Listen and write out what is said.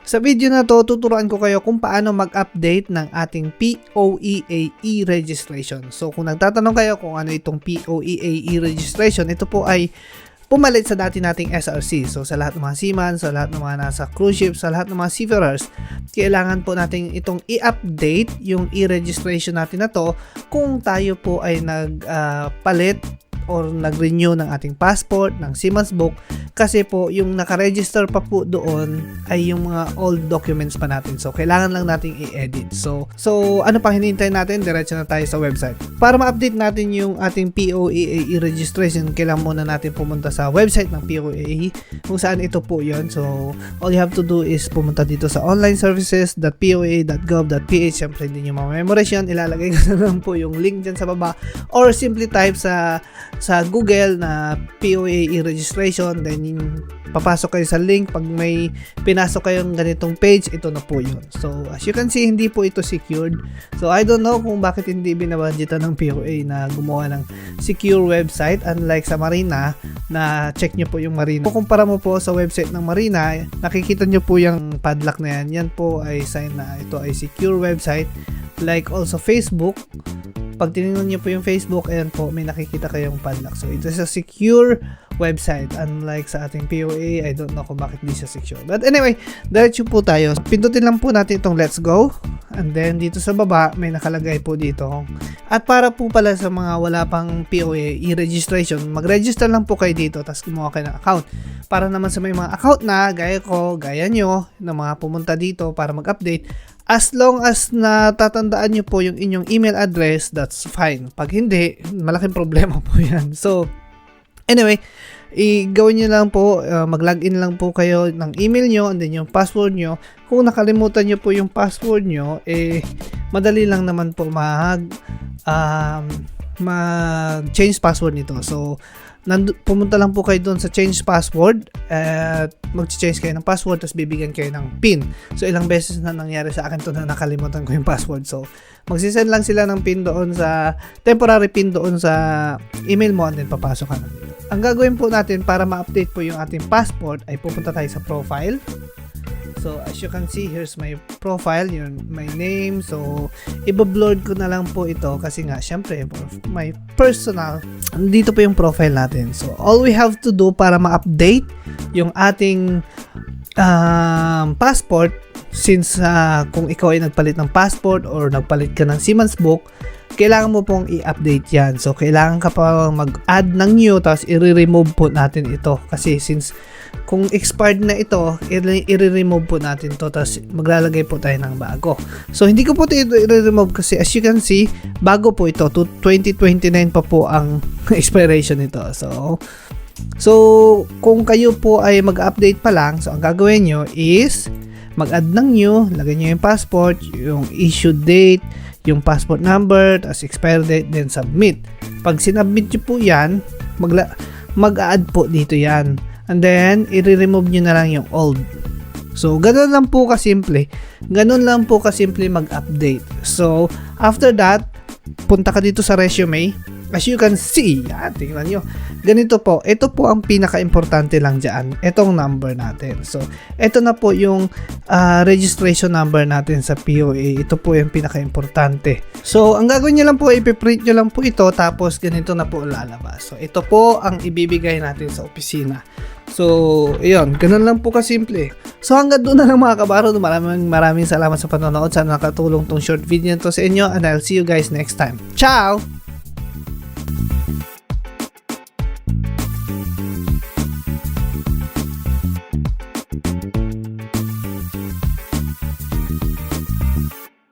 Sa video na to, tuturuan ko kayo kung paano mag-update ng ating POEA e-registration. So kung nagtatanong kayo kung ano itong POEA e-registration, ito po ay pumalit sa dati nating SRC. So sa lahat ng mga seaman, sa lahat ng mga nasa cruise ship, sa lahat ng mga seafarers, kailangan po natin itong i-update yung e-registration natin na to kung tayo po ay nagpalit or nag-renew ng ating passport, ng seaman's book, kasi po yung nakaregister pa po doon ay yung mga old documents pa natin. So kailangan lang nating i-edit. So ano pa hinihintay natin? Diretso na tayo sa website. Para ma-update natin yung ating POEA e-registration, kailangan muna natin pumunta sa website ng POEA kung saan ito po yun. So all you have to do is pumunta dito sa onlineservices.poea.gov.ph. Siyempre hindi nyo ma-memorize yan. Ilalagay ko na lang po yung link dyan sa baba, or simply type sa Google na POEA e-registration, then papasok kayo sa link. Pag may pinasok kayong ganitong page, ito na po yun. So as you can see, hindi po ito secured. So I don't know kung bakit hindi binabudgetan ng POEA na gumawa ng secure website, unlike sa Marina na check nyo po yung Marina. Kung kumpara mo po sa website ng Marina, nakikita nyo po yung padlock na yan. Yan po ay sign na ito ay secure website. Like also Facebook, pag tinignan nyo po yung Facebook, ayan po, may nakikita kayong padlock. So ito is a secure website, unlike sa ating POEA. I don't know kung bakit di siya secure. But anyway, diretso po tayo. Pindutin lang po natin itong let's go, and then dito sa baba may nakalagay po dito. At para po pala sa mga wala pang POEA e-registration, mag-register lang po kayo dito, tapos gumawa kayo ng account. Para naman sa may mga account na gaya ko, gaya nyo, na mga pumunta dito para mag-update, as long as natatandaan nyo po yung inyong email address, that's fine. Pag hindi, malaking problema po yan. So anyway, gawin nyo lang po, mag-login lang po kayo ng email nyo, and then yung password nyo. Kung nakalimutan nyo po yung password nyo, madali lang naman po mag-change password nito. So pumunta lang po kayo doon sa change password at mag-change kayo ng password, tapos bibigyan kayo ng PIN. So ilang beses na nangyari sa akin to na nakalimutan ko yung password. So magsisend lang sila ng PIN doon sa temporary PIN doon sa email mo, and then papasok ka na dito. Ang gagawin po natin para ma-update po yung ating passport ay pupunta tayo sa profile. So as you can see, here's my profile, yun, my name. So i-blur ko na lang po ito kasi nga syempre my personal, dito po yung profile natin. So all we have to do para ma-update yung ating passport, since kung ikaw ay nagpalit ng passport or nagpalit ka ng seaman's book, kailangan mo pong i-update yan. So kailangan ka pa mag-add ng new, tapos i-remove po natin ito, kasi since kung expired na ito, i-remove po natin to, tapos maglalagay po tayo ng bago. So hindi ko po ito i-remove kasi as you can see, bago po ito, 2029 pa po ang expiration nito. So kung kayo po ay mag-update pa lang, so ang gagawin nyo is mag-add ng new, lagay nyo yung passport, yung issue date, yung passport number, tapos expire date, then submit. Pag sinubmit nyo po yan, mag-add po dito yan. And then, i-remove nyo na lang yung old. So, ganun lang po kasimple. Ganun lang po kasimple mag-update. So, after that, punta ka dito sa resume. As you can see, yan, tingnan nyo. Ganito po, ito po ang pinaka-importante lang dyan. Itong number natin. So, ito na po yung registration number natin sa POEA. Ito po yung pinaka-importante. So, ang gagawin nyo lang po, ipiprint nyo lang po ito, tapos ganito na po lalabas. So, ito po ang ibibigay natin sa opisina. So, ayun, ganun lang po kasimple. So, hanggang doon na lang mga kabaro. Maraming salamat sa panonood. Sana nakatulong tong short video to sa inyo, and I'll see you guys next time. Ciao!